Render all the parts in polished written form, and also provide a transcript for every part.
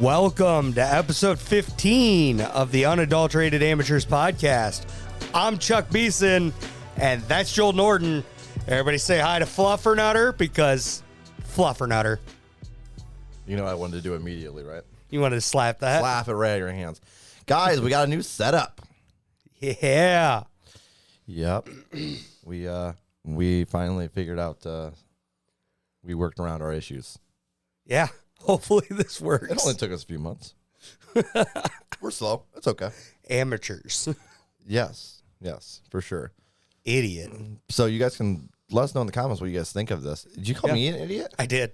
Welcome to episode 15 of the Unadulterated Amateurs podcast. I'm Chuck Beeson, and that's Joel Norton. Everybody say hi to Fluffernutter because Fluffernutter. You know I wanted to do immediately, right? You wanted to slap that? Slap it right out of your hands. Guys, we got a new setup. Yeah. Yep. We finally figured out we worked around our issues. Yeah. Hopefully this works. It only took us a few months. We're slow. It's okay. Amateurs. Yes, for sure. Idiot. So you guys can let us know in the comments what you guys think of this. Did you call me an idiot? I did.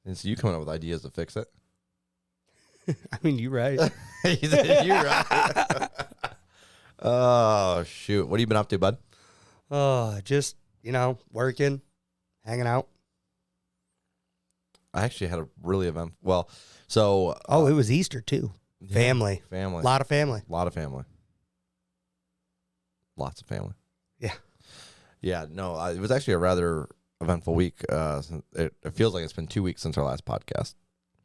And so you coming up with ideas to fix it? I mean, you're right. You're right. Oh, shoot. What have you been up to, bud? Just, working, hanging out. I actually had a really event. Well, so. It was Easter, too. Yeah, Family. A lot of family. Lots of family. Yeah. Yeah, no, it was actually a rather eventful week. It feels like it's been 2 weeks since our last podcast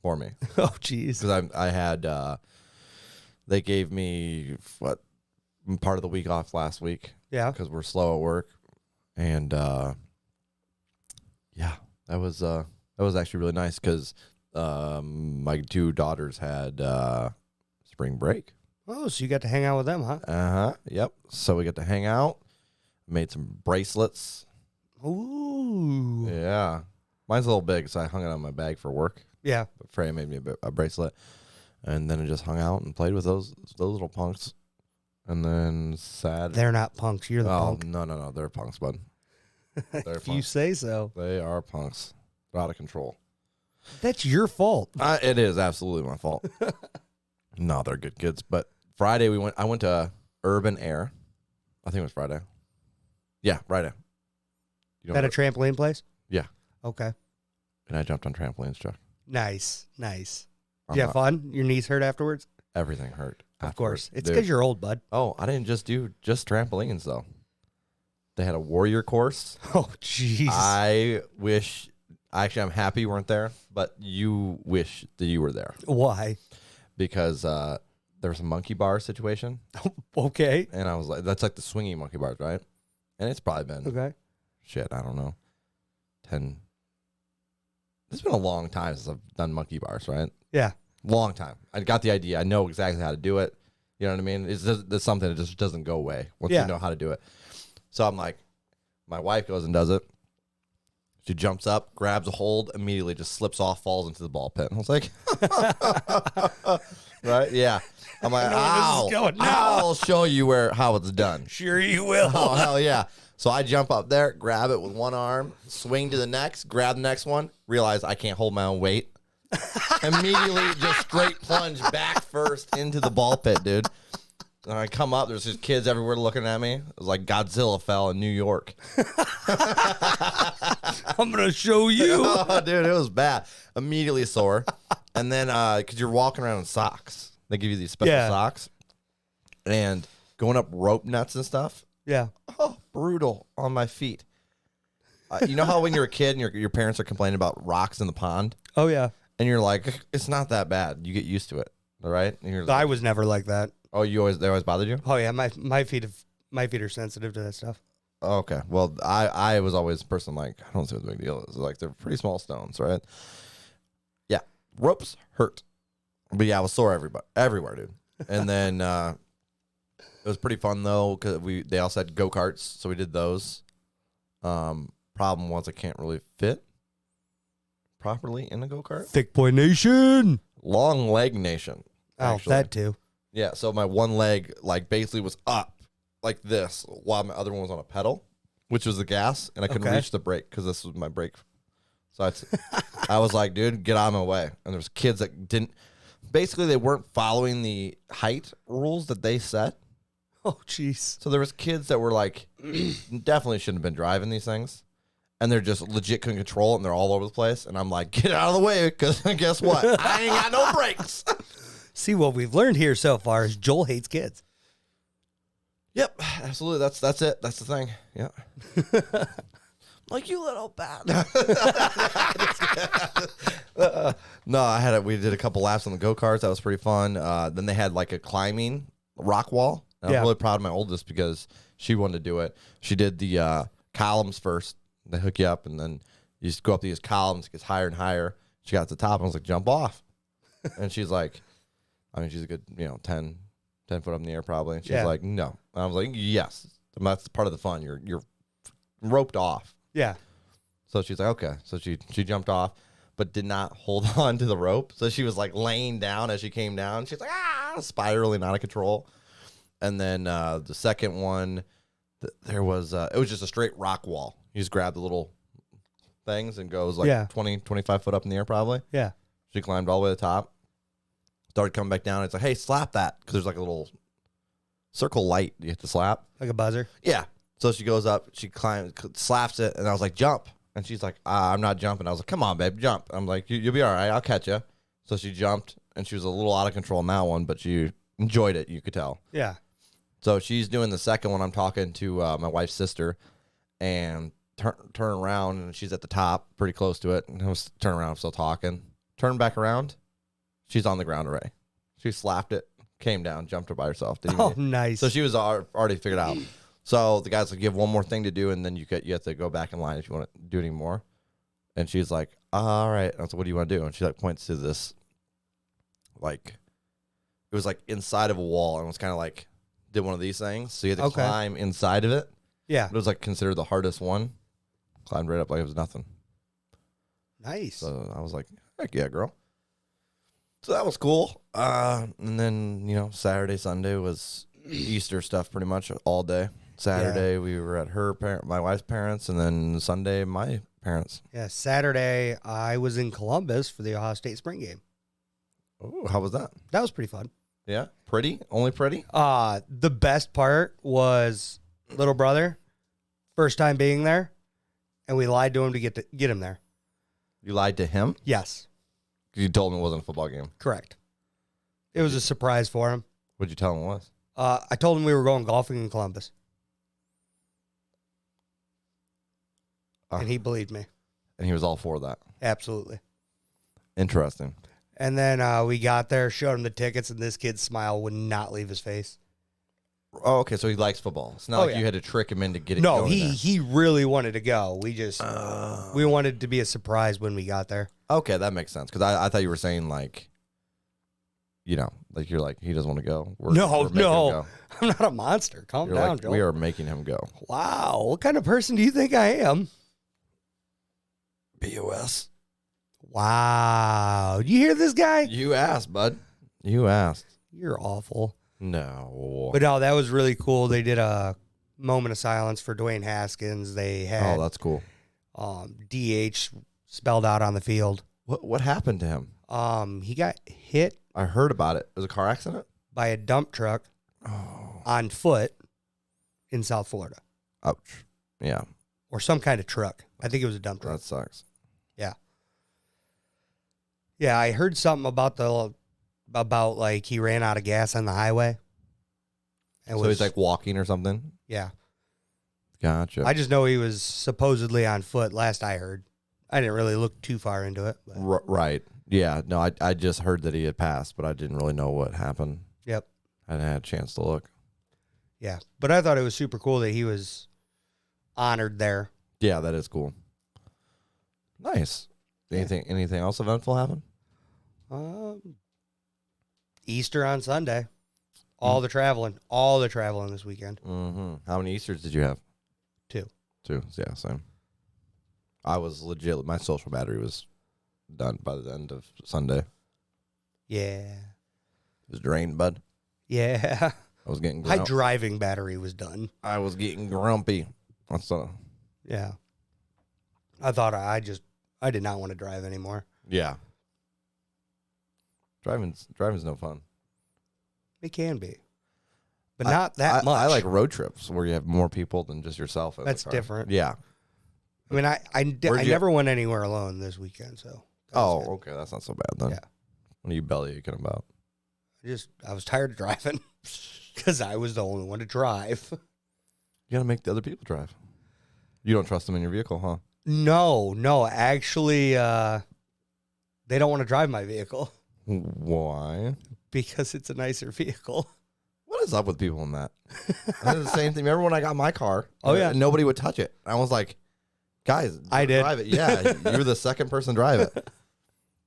for me. Oh, geez. Because I had, they gave me, part of the week off last week. Yeah. Because we're slow at work. And, yeah, that was actually really nice because my two daughters had spring break. Oh, so you got to hang out with them, huh? Uh-huh, yep. So we got to hang out, made some bracelets. Ooh. Yeah. Mine's a little big, so I hung it on my bag for work. Yeah. But Freya made me a bracelet. And then I just hung out and played with those little punks. And then They're not punks. You're the punk. No. They're punks, bud. They're If punks. you say so. They are punks. They're out of control. That's your fault. It is absolutely my fault. No, they're good kids. But Friday I went to Urban Air. I think it was Friday. Yeah, Friday. Is that a trampoline place? Yeah. Okay. And I jumped on trampolines, Chuck. Nice. Did you have fun? Your knees hurt afterwards? Everything hurt. Of course. It's because you're old, bud. Oh, I didn't just do trampolines, though. They had a warrior course. Oh, jeez. I'm happy you weren't there, but you wish that you were there. Why? Because there was a monkey bar situation. Okay. And I was like, that's like the swinging monkey bars, right? And it's probably been, I don't know, 10. It's been a long time since I've done monkey bars, right? Yeah. Long time. I got the idea. I know exactly how to do it. You know what I mean? It's something that just doesn't go away once you know how to do it. So I'm like, my wife goes and does it. She jumps up, grabs a hold, immediately just slips off, falls into the ball pit. And I was like, right? Yeah. I'm like, I'll show you how it's done. Sure you will. Oh, hell yeah. So I jump up there, grab it with one arm, swing to the next, grab the next one, realize I can't hold my own weight. Immediately just straight plunge back first into the ball pit, dude. And I come up, there's just kids everywhere looking at me. It was like Godzilla fell in New York. I'm going to show you. Oh, dude, it was bad. Immediately sore. And then, because you're walking around in socks. They give you these special socks. And going up rope nuts and stuff. Yeah. Oh, brutal on my feet. You know how when you're a kid and your parents are complaining about rocks in the pond? Oh, yeah. And you're like, it's not that bad. You get used to it. All right? And you're I was never like that. Oh, they always bothered you? Oh, yeah. My feet are sensitive to that stuff. Oh, okay. Well, I was always a person like, I don't see what the big deal is. Like, they're pretty small stones, right? Yeah. Ropes hurt. But yeah, I was sore everywhere, dude. And then it was pretty fun, though, because they also had go-karts, so we did those. Problem was I can't really fit properly in a go-kart. Thick Boy Nation. Long leg nation. Actually. Oh, that too. Yeah, so my one leg, basically was up like this while my other one was on a pedal, which was the gas, and I couldn't reach the brake because this was my brake. So I was like, dude, get out of my way. And there's kids that they weren't following the height rules that they set. Oh, jeez. So there was kids that were like, definitely shouldn't have been driving these things. And they're just legit couldn't control it, and they're all over the place. And I'm like, get out of the way, because guess what? I ain't got no brakes. See, what we've learned here so far is Joel hates kids. Yep, absolutely. That's it. That's the thing. Yeah. Like, you little bat. No, we did a couple laps on the go-karts. That was pretty fun. Then they had like a climbing rock wall. And I was really proud of my oldest because she wanted to do it. She did the columns first. They hook you up, and then you just go up these columns. It gets higher and higher. She got to the top, and I was like, jump off. And she's like, I mean, she's a good, 10 foot up in the air probably. And she's like, no. And I was like, yes. And that's part of the fun. You're roped off. Yeah. So she's like, okay. So she jumped off, but did not hold on to the rope. So she was like laying down as she came down. She's like, spiraling out of control. And then the second one, there was, it was just a straight rock wall. You just grab the little things and goes like 20, 25 foot up in the air probably. Yeah. She climbed all the way to the top. Started coming back down. It's like, hey, slap that. Because there's like a little circle light you have to slap. Like a buzzer? Yeah. So she goes up, she climbs, slaps it, and I was like, jump. And she's like, I'm not jumping. I was like, come on, babe, jump. I'm like, you'll be all right. I'll catch you. So she jumped, and she was a little out of control in that one, but she enjoyed it, you could tell. Yeah. So she's doing the second one. I'm talking to my wife's sister, and turn around, and she's at the top, pretty close to it. And I was turn around, I'm still talking. Turn back around, she's on the ground already. She slapped it, came down, jumped her by herself. Nice. So she was already figured out. So the guy's like, you have one more thing to do, and then you have to go back in line if you want to do any more. And she's like, all right. And I was like, what do you want to do? And she like points to this, like, it was like inside of a wall, and it was kind of like, did one of these things. So you had to climb inside of it. Yeah. It was like considered the hardest one. Climbed right up like it was nothing. Nice. So I was like, heck yeah, girl. So that was cool. And then, Saturday, Sunday was Easter stuff pretty much all day. Saturday, we were at my wife's parents, and then Sunday, my parents. Yeah, Saturday, I was in Columbus for the Ohio State spring game. Oh, how was that? That was pretty fun. Yeah? Pretty? Only pretty? The best part was little brother, first time being there, and we lied to him to get him there. You lied to him? Yes. You told him it wasn't a football game. Correct. It was a surprise for him. What'd you tell him it was? I told him we were going golfing in Columbus. And he believed me. And he was all for that. Absolutely. Interesting. And then we got there, showed him the tickets, and this kid's smile would not leave his face. Oh, okay, so he likes football. It's not you had to trick him into getting No, going he really wanted to go. We just we wanted to be a surprise when we got there. Okay, that makes sense. Because I thought you were saying, like, like you're like, he doesn't want to go. We're making him go. I'm not a monster. Calm You're down, like, Joel. we are making him go. Wow. What kind of person do you think I am? BOS. Wow. You hear this guy? You asked, bud. You asked. You're awful. No. But no, that was really cool. They did a moment of silence for Dwayne Haskins. They had that's cool. DH spelled out on the field. What happened to him? He got hit I heard about it. It was a car accident? by a dump truck on foot in South Florida. Ouch. Yeah. Or some kind of truck. I think it was a dump truck. That sucks. Yeah. Yeah, I heard something about like he ran out of gas on the highway. And So he's like walking or something? Yeah. Gotcha. I just know he was supposedly on foot last I heard. I didn't really look too far into it. But. Right. Yeah. No, I just heard that he had passed, but I didn't really know what happened. Yep. I hadn't had a chance to look. Yeah. But I thought it was super cool that he was honored there. Yeah, that is cool. Nice. Anything else eventful happen? Easter on Sunday. All the traveling this weekend. Mm-hmm. How many Easters did you have? 2. Yeah, same. I was legit. My social battery was done by the end of Sunday. Yeah. It was drained, bud. Yeah. I was getting My driving battery was done. I was getting grumpy. Yeah. I thought I did not want to drive anymore. Yeah. Driving's no fun. It can be. But not that much. I like road trips where you have more people than just yourself in That's the car. different. Yeah. I mean, I never went anywhere alone this weekend, so. Okay. That's not so bad then. Yeah. What are you belly aching about? I was tired of driving because I was the only one to drive. You got to make the other people drive. You don't trust them in your vehicle, huh? No. Actually, they don't want to drive my vehicle Why? because it's a nicer vehicle. What is up with people in that? I did the same thing. Remember when I got my car? Oh, yeah. And nobody would touch it. I was like, guys, I did. drive it. Yeah, you were the second person to drive it.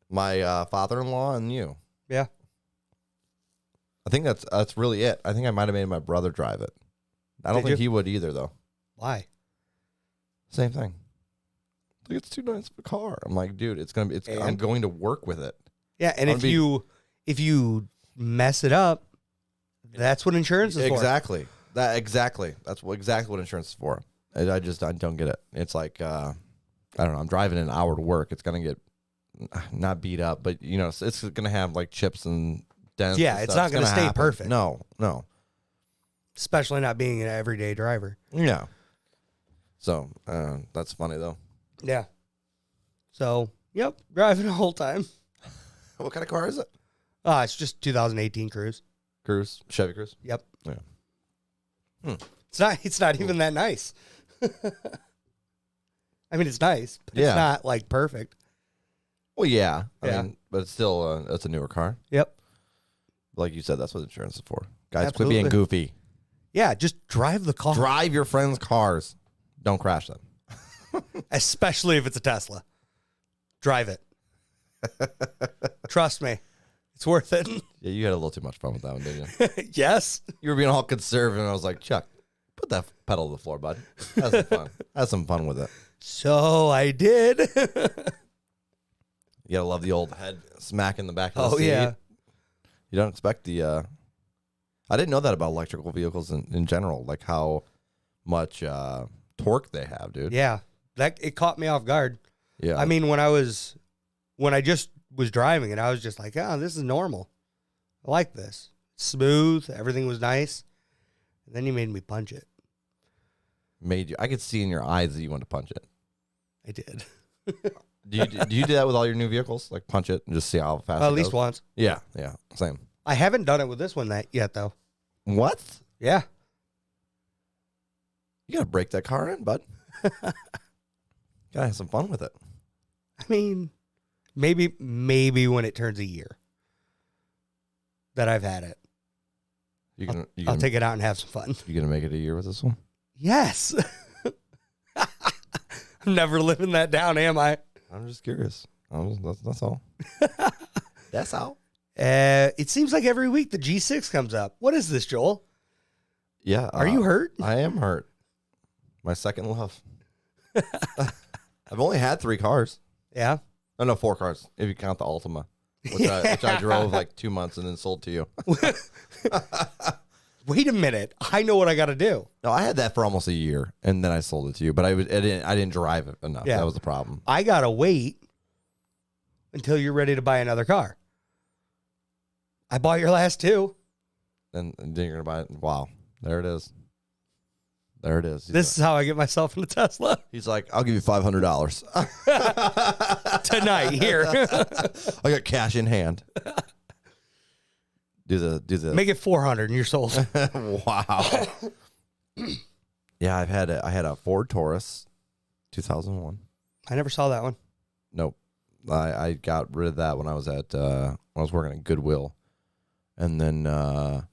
My father-in-law and you. Yeah. I think that's really it. I think I might have made my brother drive it. I don't Did think you? he would either, though. Why? Same thing. Like, it's too nice of a car. I'm like, dude, I'm going to work with it. Yeah, and if you mess it up, that's what insurance is for. Exactly. Exactly. That's exactly what insurance is for. I don't get it. It's like I don't know. I'm driving an hour to work. It's gonna get not beat up, but it's gonna have like chips and dents. Yeah, and it's stuff. not gonna stay happen. perfect. No. Especially not being an everyday driver. Yeah. So that's funny though. Yeah. So, yep, driving the whole time. What kind of car is it? It's just 2018 Cruise. Cruise, Chevy Cruise. Yep. Yeah. It's not even that nice. I mean, it's nice, but Yeah. it's not like perfect. Well, yeah. I Yeah. mean, but it's still it's a newer car. Yep. Like you said, that's what insurance is for. Guys, Absolutely. quit being goofy. Yeah, just drive the car. Drive your friends' cars. Don't crash them. Especially if it's a Tesla. Drive it. Trust me. It's worth it. Yeah, you had a little too much fun with that one, didn't you? Yes. You were being all conservative, and I was like, Chuck, put that pedal to the floor, bud. Have some fun. Have some fun with it. So I did. You gotta love the old head smack in the back of the Oh, seat. yeah. You don't expect the... I didn't know that about electrical vehicles in general, like how much torque they have, dude. Yeah. It caught me off guard. Yeah. I mean, when I just was driving it, I was just like, oh, this is normal. I like this. Smooth. Everything was nice. And then you made me punch it. I could see in your eyes that you want to punch it. I did. Do you do that with all your new vehicles? Like punch it and just see how fast At it least goes? once. Yeah, same. I haven't done it with this one yet, though. What? Yeah. You gotta break that car in, bud. Gotta have some fun with it. I mean, maybe when it turns a year that I've had it, I'll take it out and have some fun. You gonna make it a year with this one? Yes. I'm never living that down, am I? I'm just curious. That's all. That's all. It seems like every week the G6 comes up. What is this, Joel? Yeah. Are you hurt? I am hurt. My second love. I've only had 3 cars. Yeah. Oh, no, 4 cars, if you count the Altima, which I drove like 2 months and then sold to you. Wait a minute. I know what I got to do. No, I had that for almost a year, and then I sold it to you, but I didn't drive it enough. Yeah. That was the problem. I got to wait until you're ready to buy another car. I bought your last 2. And then you're going to buy it. Wow. There it is. There it is. This is how I get myself in a Tesla. He's like, I'll give you $500. Tonight, here. I got cash in hand. Do the Make it 400 and you're sold. Wow. Yeah, I had a Ford Taurus 2001. I never saw that one. Nope. I got rid of that when I was working at Goodwill. And then I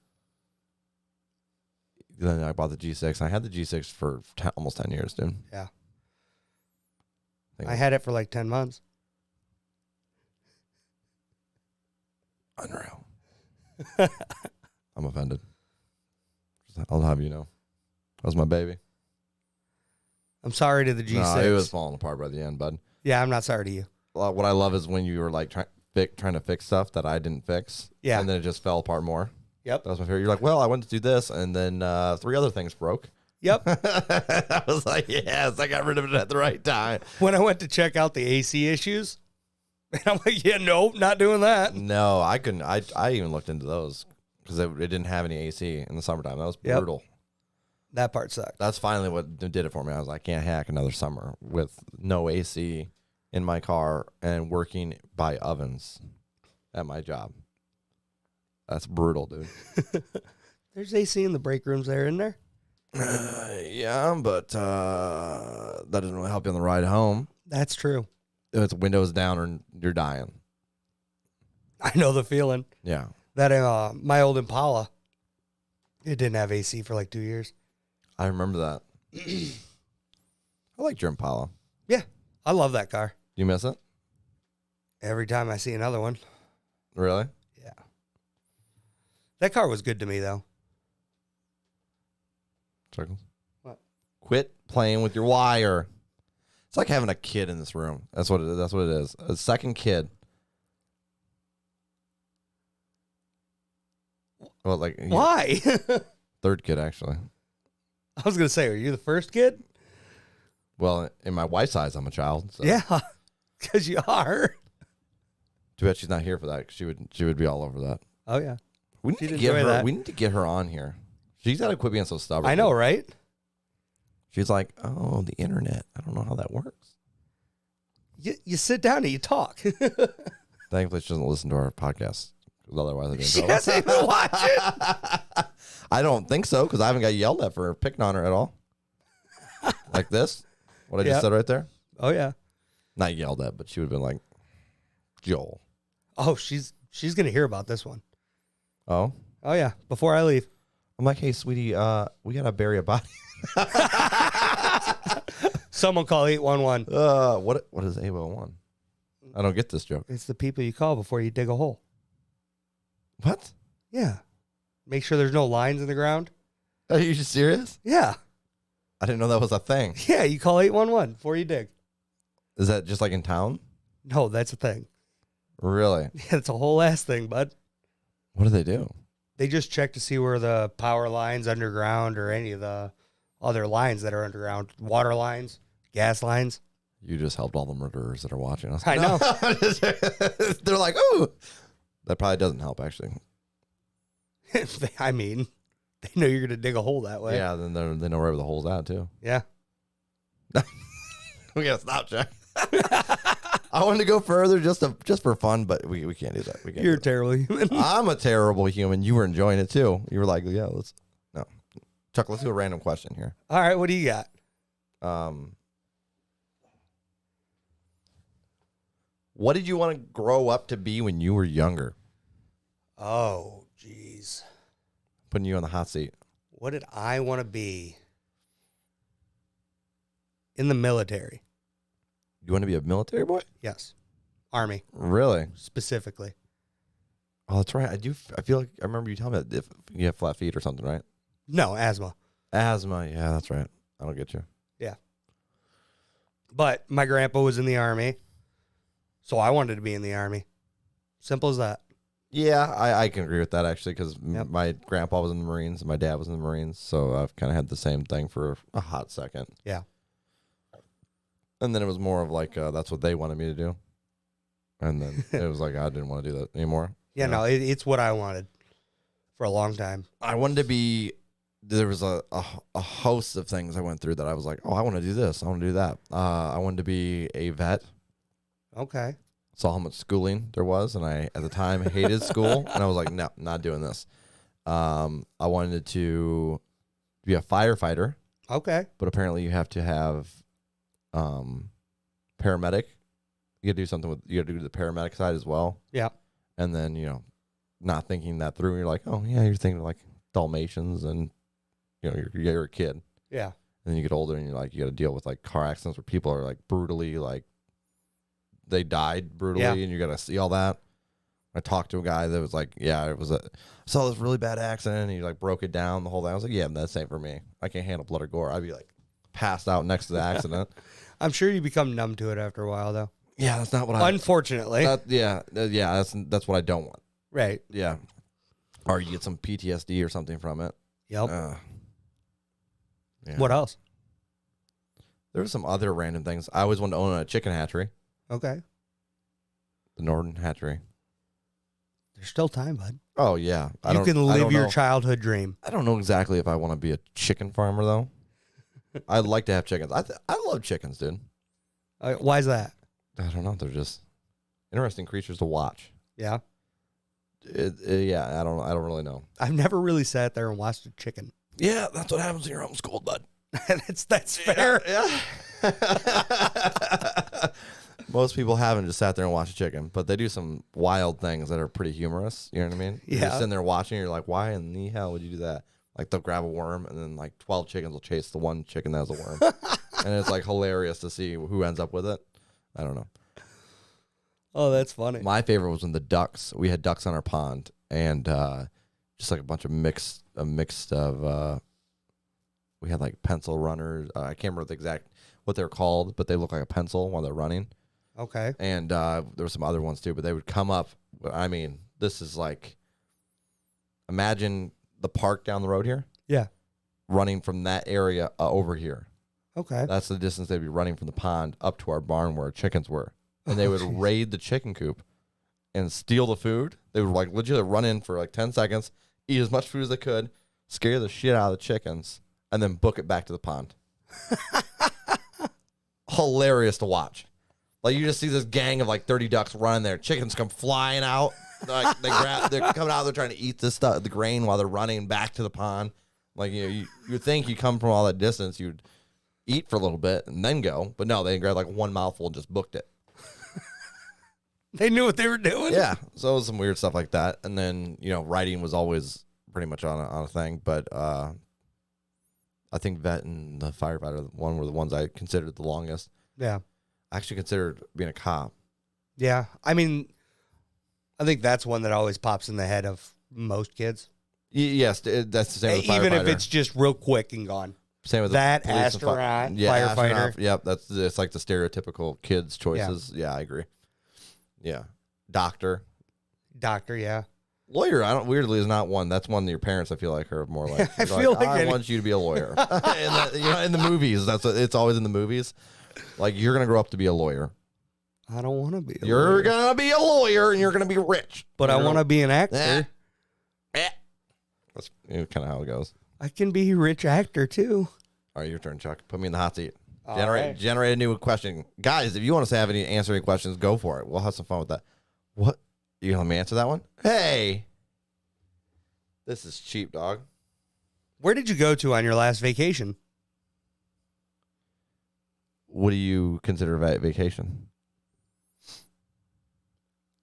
bought the G6. I had the G6 for almost 10 years, dude. Yeah. I had it for like 10 months. Unreal. I'm offended. I'll have you know. That was my baby. I'm sorry to the G6. No, it was falling apart by the end, bud. Yeah, I'm not sorry to you. What I love is when you were like trying to fix stuff that I didn't fix. Yeah. And then it just fell apart more. Yep. That was my favorite. You're like, well, I went to do this, and then 3 other things broke. Yep. I was like, yes, I got rid of it at the right time. When I went to check out the AC issues, and I'm like, yeah, nope, not doing that. No, I couldn't. I even looked into those because it didn't have any AC in the summertime. That was brutal. That part sucked. That's finally what did it for me. I was like, I can't hack another summer with no AC in my car and working by ovens at my job. That's brutal, dude. There's AC in the break rooms there, isn't there? Yeah, but that doesn't really help you on the ride home. That's true. If it's windows down or you're dying. I know the feeling. Yeah. That my old Impala, it didn't have AC for like 2 years. I remember that. I liked your Impala. Yeah, I love that car. You miss it? Every time I see another one. Really? Yeah. That car was good to me, though. Chuckles. What? Quit playing with your wire. It's like having a kid in this room. That's what it is. That's what it is. A second kid. Well, like Why? third kid actually. I was going to say, are you the first kid? Well, in my wife's eyes, I'm a child. So. Yeah, because you are. Too bad she's not here for that. 'Cause she would be all over that. Oh, yeah. We need She'd to get enjoy her. that. We need to get her on here. She's got to quit being so stubborn. I know, right? She's like, oh, the internet. I don't know how that works. You sit down and you talk. Thankfully, she doesn't listen to our podcast. 'Cause otherwise, I'd be in She trouble. doesn't even watch it. I don't think so because I haven't got yelled at for picking on her at all. Like this, what I just Yep. said right there. Oh, yeah. Not yelled at, but she would have been like, Joel. Oh, she's going to hear about this one. Oh, Oh, yeah. Before I leave. I'm like, hey, sweetie, we gotta bury a body. Someone call 811. What is A1? I don't get this joke. It's the people you call before you dig a hole. What? Yeah. Make sure there's no lines in the ground. Are you serious? Yeah. I didn't know that was a thing. Yeah, you call 811 before you dig. Is that just like in town? No, that's a thing. Really? Yeah, it's a whole ass thing, bud. What do they do? They just check to see where the power lines underground or any of the other lines that are underground, water lines, gas lines. You just helped all the murderers that are watching us. I know. They're like, oh, that probably doesn't help actually. I mean, they know you're going to dig a hole that way. Yeah, then they know where the hole's at too. Yeah. We gotta stop, Jack. I wanted to go further just for fun, but we can't do that. We can't. You're terrible human. I'm a terrible human. You were enjoying it too. You were like, yeah, no. Chuck, let's do a random question here. All right, what do you got? What did you want to grow up to be when you were younger? Oh, jeez. Putting you on the hot seat. What did I want to be? In the military. You want to be a military boy? Yes. Army, Really? specifically. Oh, that's right. I feel like I remember you telling me that if you have flat feet or something, right? No, asthma. Asthma. Yeah, that's right. I don't get you. Yeah. But my grandpa was in the Army, so I wanted to be in the Army. Simple as that. Yeah, I can agree with that actually because Yep. my grandpa was in the Marines and my dad was in the Marines, so I've kind of had the same thing for a hot second. Yeah. And then it was more of like that's what they wanted me to do, and then it was like I didn't want to do that anymore. Yeah, no, it's what I wanted for a long time. I wanted to be. There was a host of things I went through that I was like, oh, I want to do this, I want to do that. I wanted to be a vet. Okay. Saw how much schooling there was, and I at the time hated school, and I was like, no, not doing this. I wanted to be a firefighter, Okay. but apparently you have to have paramedic. You got to do something with you got to do the paramedic side as well. Yeah. And then not thinking that through, you're like, oh yeah, you're thinking like Dalmatians, and you're a kid. Yeah. And then you get older, and you're like, you got to deal with like car accidents where people are like brutally like they died brutally, Yeah. and you got to see all that. I talked to a guy that was like, yeah, I saw this really bad accident, and he like broke it down the whole thing. I was like, yeah, that's ain't for me. I can't handle blood or gore. I'd be like passed out next to the accident. I'm sure you become numb to it after a while, though. Yeah, that's not what I. Unfortunately. That's what I don't want. Right. Yeah, or you get some PTSD or something from it. Yep. Yeah. What else? There were some other random things. I always wanted to own a chicken hatchery, Okay. the Northern Hatchery. There's still time, bud. Oh yeah, You can live your childhood dream. I don't know exactly if I want to be a chicken farmer though. I'd like to have chickens. I love chickens, dude. Why is that? I don't know. They're just interesting creatures to watch. Yeah. Yeah, I don't really know. I've never really sat there and watched a chicken. Yeah, that's what happens when you're homeschooled, bud. That's fair. Yeah. Most people haven't just sat there and watched a chicken, but they do some wild things that are pretty humorous. You know what I mean? You're just sitting there watching, you're like, why in the hell would you do that? Like, they'll grab a worm, and then, like, 12 chickens will chase the one chicken that has a worm. And it's, like, hilarious to see who ends up with it. I don't know. Oh, that's funny. My favorite was when we had ducks on our pond, and just, like, a bunch of mixed of, we had, like, pencil runners. I can't remember what they're called, but they look like a pencil while they're running. Okay. And there were some other ones too, but they would come up. I mean, this is like, imagine the park down the road here. Yeah. Running from that area over here. Okay. That's the distance they'd be running from the pond up to our barn where our chickens were. And they would raid the chicken coop and steal the food. They would like legitimately run in for like 10 seconds, eat as much food as they could, scare the shit out of the chickens, and then book it back to the pond. Hilarious to watch. Like, you just see this gang of like 30 ducks running there. Chickens come flying out. Like, they're coming out. They're trying to eat this stuff, the grain, while they're running back to the pond. Like, you would think you come from all that distance, you'd eat for a little bit and then go. But no, they grabbed like one mouthful and just booked it. They knew what they were doing. Yeah. So it was some weird stuff like that. And then, riding was always pretty much on a thing. But I think vet and the firefighter one were the ones I considered the longest. Yeah. I actually considered being a cop. Yeah. I mean, I think that's one that always pops in the head of most kids. Yes, that's the same with Even if firefighter. it's just real quick and gone. Same with that, the police astronaut, and firefighter. astronaut, yep, it's like the stereotypical kids' choices. Yeah, I agree. Yeah. Doctor. Doctor, yeah. Lawyer, weirdly is not one. That's one that your parents, I feel like, are more like. I feel like I want you to be a lawyer. In the movies, it's always in the movies. Like, you're gonna grow up to be a lawyer. I don't want to be. You're gonna be a lawyer, and you're gonna be rich. But I want to be an actor. That's kind of how it goes. I can be a rich actor too. All right, your turn, Chuck. Put me in the hot seat. All Generate a new question, guys. If you want us to have answer any questions, go for it. We'll have some fun with that. What? You gonna let me answer that one? Hey, this is cheap, dog. Where did you go to on your last vacation? What do you consider a vacation?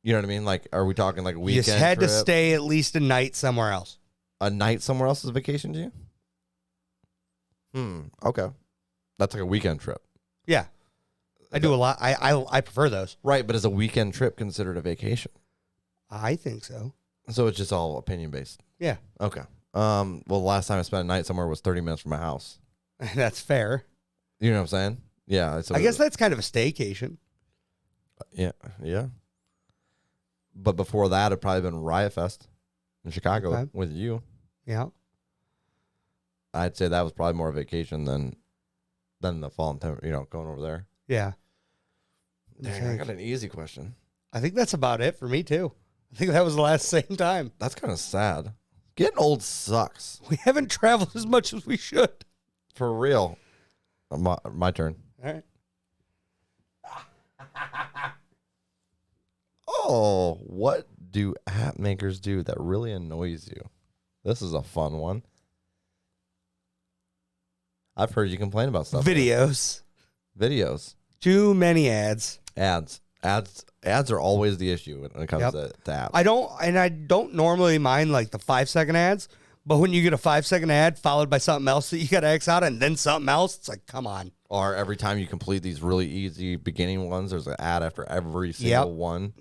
You know what I mean? Like, are we talking like a weekend? You had trip? to stay at least a night somewhere else. A night somewhere else is a vacation to you? Okay. That's like a weekend trip. Yeah. I do a lot. I prefer those. Right, but is a weekend trip considered a vacation? I think so. So it's just all opinion based. Yeah. Okay. Well, the last time I spent a night somewhere was 30 minutes from my house. That's fair. You know what I'm saying? Yeah. I guess that's kind of a staycation. Yeah. Yeah. But before that, it'd probably been Riot Fest in Chicago with you. Yeah. I'd say that was probably more a vacation than the fall and going over there. Yeah. Dang, I got an easy question. I think that's about it for me too. I think that was the last same time. That's kind of sad. Getting old sucks. We haven't traveled as much as we should. For real. My turn. All right. Oh, what do app makers do that really annoys you? This is a fun one. I've heard you complain about stuff. Videos. Too many ads. Ads are always the issue when it comes to apps. I don't normally mind like the 5-second ads, but when you get a 5-second ad followed by something else that you got to X out and then something else, it's like, come on. Or every time you complete these really easy beginning ones, there's an ad after every single one.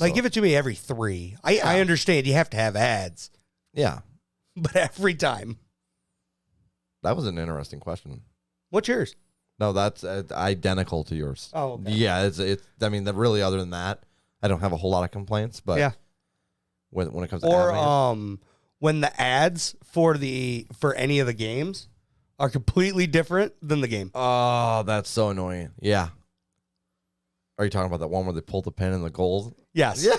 Like, give it to me every 3. I understand you have to have ads. Yeah. But every time. That was an interesting question. What's yours? No, that's identical to yours. Oh, okay. Yeah, it's. I mean, really, other than that, I don't have a whole lot of complaints. But when it comes to when the ads for any of the games are completely different than the game. Oh, that's so annoying. Yeah. Are you talking about that one where they pulled the pin in the gold? Yes. Yeah.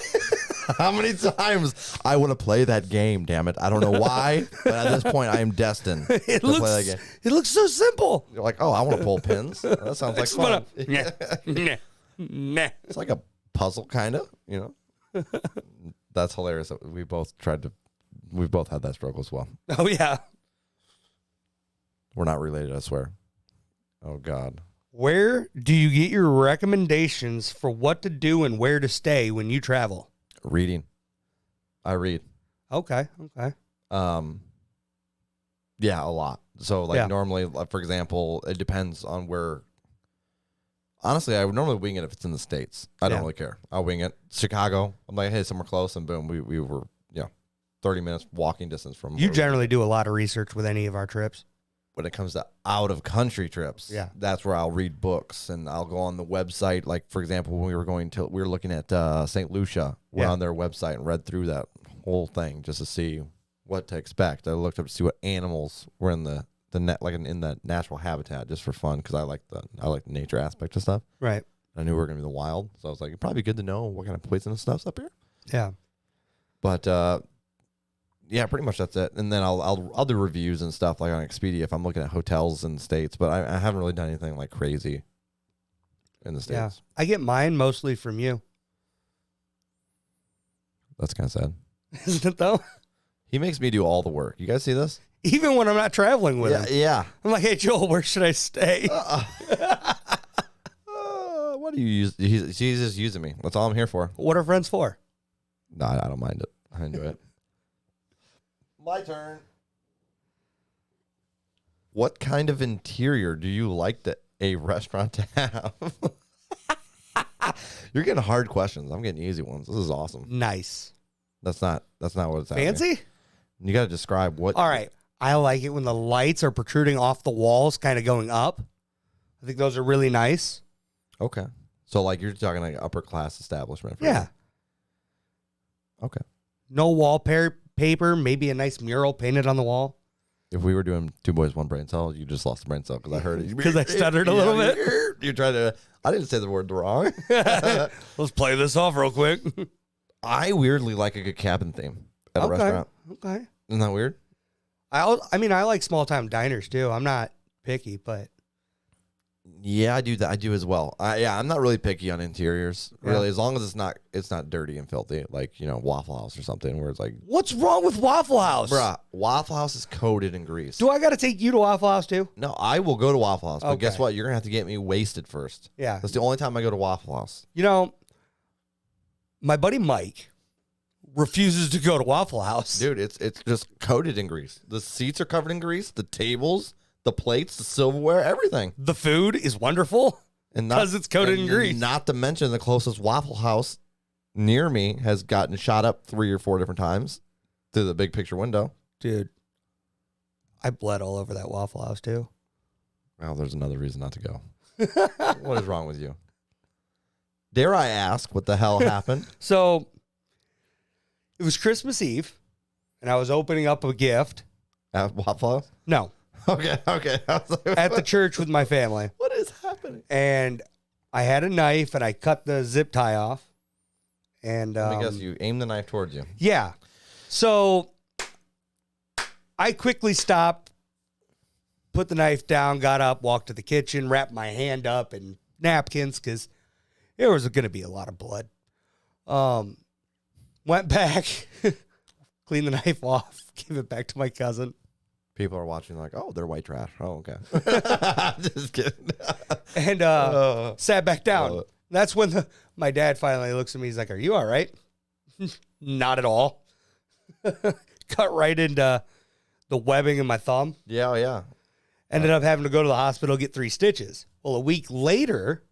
How many times I want to play that game, damn it. I don't know why, but at this point I am destined to play that game. It looks so simple. You're like, oh, I want to pull pins. That sounds like fun. Nah. It's like a puzzle, kind of, That's hilarious. We've both had that struggle as well. Oh, yeah. We're not related, I swear. Oh, God. Where do you get your recommendations for what to do and where to stay when you travel? Reading. I read. Okay. Yeah, a lot. So, like, Yeah. normally, like, for example, it depends on where. Honestly, I would normally wing it if it's in the States. I don't Yeah. really care. I'll wing it. Chicago, I'm like, hey, somewhere close, and boom, we were, 30 minutes walking distance from. You where we- generally do a lot of research with any of our trips. When it comes to out of country trips, Yeah. that's where I'll read books and I'll go on the website. Like, for example, when we were looking at St. Lucia, went Yeah. on their website and read through that whole thing just to see what to expect. I looked up to see what animals were in the net, like in the natural habitat, just for fun, because I like the nature aspect of stuff. Right. I knew we were gonna be in the wild, so I was like, it'd probably be good to know what kind of poisonous stuff's up here. Yeah. But yeah, pretty much that's it. And then I'll do reviews and stuff like on Expedia if I'm looking at hotels in the States. But I haven't really done anything like crazy in the States. Yeah. I get mine mostly from you. That's kind of sad. Isn't it though? He makes me do all the work. You guys see this? Even when I'm not traveling with him. Yeah. I'm like, hey, Joel, where should I stay? What do you use? He's just using me. That's all I'm here for. What are friends for? No, I don't mind it. I enjoy it. My turn. What kind of interior do you like a restaurant to have? You're getting hard questions. I'm getting easy ones. This is awesome. Nice. That's not what it's asking. Fancy? You got to describe what. All right. I like it when the lights are protruding off the walls, kind of going up. I think those are really nice. Okay. So, like, you're talking like upper class establishment. Yeah. You. Okay. No wallpaper, maybe a nice mural painted on the wall. If we were doing Two Boys, One Brain Cell, you just lost the brain cell because I heard it. Because I stuttered a little bit. You're trying to. I didn't say the word wrong. Let's play this off real quick. I weirdly like a good cabin theme at a restaurant. Okay. Isn't that weird? I mean, I like small time diners too. I'm not picky, but Yeah, I do that. I do as well. I'm not really picky on interiors, really, as long as it's not dirty and filthy, like Waffle House or something, where it's like, what's wrong with Waffle House? bruh, Waffle House is coated in grease. Do I got to take you to Waffle House too? No, I will go to Waffle House, but guess Okay. what? You're gonna have to get me wasted first. Yeah. That's the only time I go to Waffle House. My buddy Mike refuses to go to Waffle House. Dude, it's just coated in grease. The seats are covered in grease. The tables, the plates, the silverware, everything. The food is wonderful And because it's coated in grease. Not to mention the closest Waffle House near me has gotten shot up 3 or 4 different times through the big picture window. Dude, I bled all over that Waffle House too. Well, there's another reason not to go. What is wrong with you? Dare I ask what the hell happened? So it was Christmas Eve, and I was opening up a gift. At Waffle House? No, Okay. I was like, at the church with my family. what is happening? And I had a knife, and I cut the zip tie off. And I guess you aimed the knife towards you. yeah. So I quickly stopped, put the knife down, got up, walked to the kitchen, wrapped my hand up in napkins because there was going to be a lot of blood. Went back, cleaned the knife off, gave it back to my cousin. People are watching like, oh, they're white trash. Oh, okay. Just kidding. And sat back down. That's when my dad finally looks at me. He's like, are you all right? Not at all. Cut right into the webbing in my thumb. Yeah. Ended up having to go to the hospital, get 3 stitches. Well, a week later,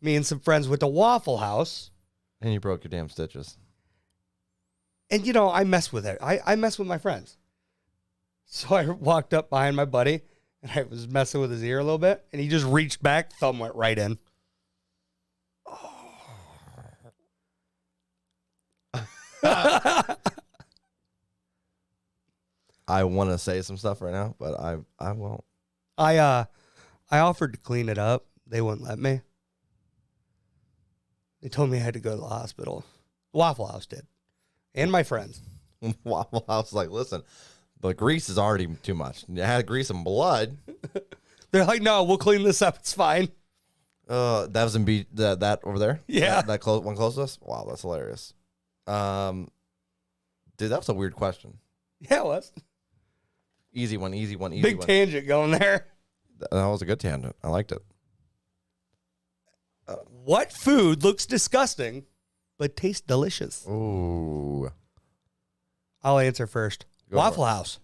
me and some friends went to Waffle House. And you broke your damn stitches. And, I mess with it. I mess with my friends. So I walked up behind my buddy, and I was messing with his ear a little bit, and he just reached back, thumb went right in. I want to say some stuff right now, but I won't. I offered to clean it up. They wouldn't let me. They told me I had to go to the hospital. Waffle House did. And my friends. Waffle House like, listen, the grease is already too much. You had grease and blood. They're like, no, we'll clean this up. It's fine. That was in that over there? Yeah. That one close to us? Wow, that's hilarious. Dude, that was a weird question. Yeah, it was. Easy one. Big tangent going there. That was a good tangent. I liked it. What food looks disgusting but tastes delicious? Ooh. I'll answer first. Go Waffle House.